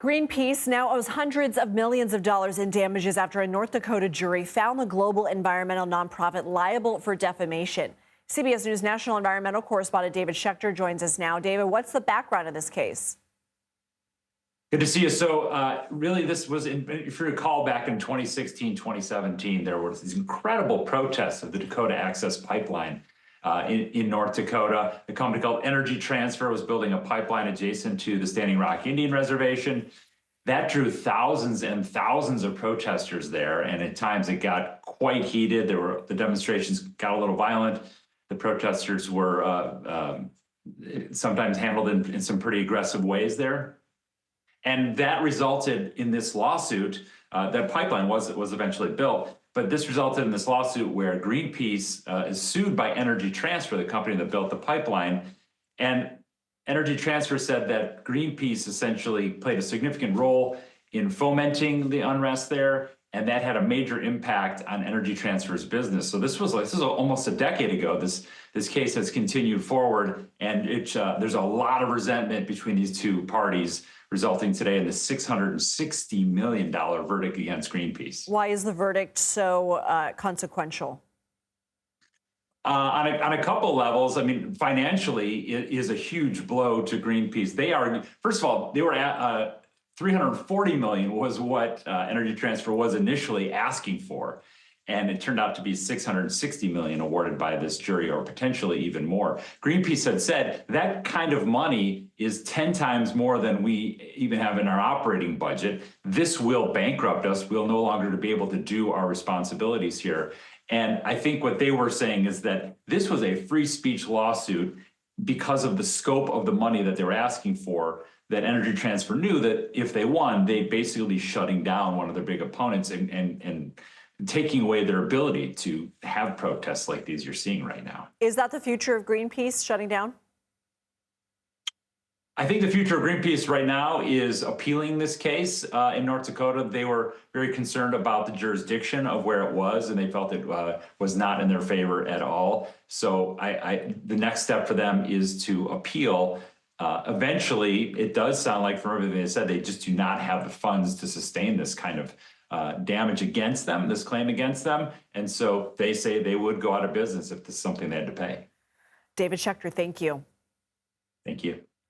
Greenpeace now owes hundreds of millions of dollars in damages after a North Dakota jury found the global environmental nonprofit liable for defamation. CBS News national environmental correspondent David Schechter joins us now. David, what's the background of this case? Good to see you. So really, this was, if you recall, back in 2016, 2017, there were these incredible protests of the Dakota Access Pipeline in North Dakota. A company called Energy Transfer was building a pipeline adjacent to the Standing Rock Indian Reservation. That drew thousands and thousands of protesters there, and at times it got quite heated. The demonstrations got a little violent. The protesters were sometimes handled in some pretty aggressive ways there. And that resulted in this lawsuit. That pipeline was eventually built, but this resulted in this lawsuit where Greenpeace is sued by Energy Transfer, the company that built the pipeline. And Energy Transfer said that Greenpeace essentially played a significant role in fomenting the unrest there, and that had a major impact on Energy Transfer's business. So this is almost a decade ago. This case has continued forward, and there's a lot of resentment between these two parties, resulting today in the $660 million verdict against Greenpeace. Why is the verdict so consequential? On a couple levels. I mean, financially, it is a huge blow to Greenpeace. First of all, they were at $340 million was what Energy Transfer was initially asking for. And it turned out to be $660 million awarded by this jury, or potentially even more. Greenpeace had said that kind of money is 10 times more than we even have in our operating budget. This will bankrupt us. We'll no longer be able to do our responsibilities here. And I think what they were saying is that this was a free speech lawsuit because of the scope of the money that they were asking for, that Energy Transfer knew that if they won, they'd basically be shutting down one of their big opponents and taking away their ability to have protests like these you're seeing right now. Is that the future of Greenpeace, shutting down? I think the future of Greenpeace right now is appealing this case in North Dakota. They were very concerned about the jurisdiction of where it was, and they felt it was not in their favor at all. So the next step for them is to appeal. Eventually, it does sound like, from everything they said, they just do not have the funds to sustain this kind of damage against them, this claim against them. And so they say they would go out of business if this is something they had to pay. David Schechter, thank you. Thank you.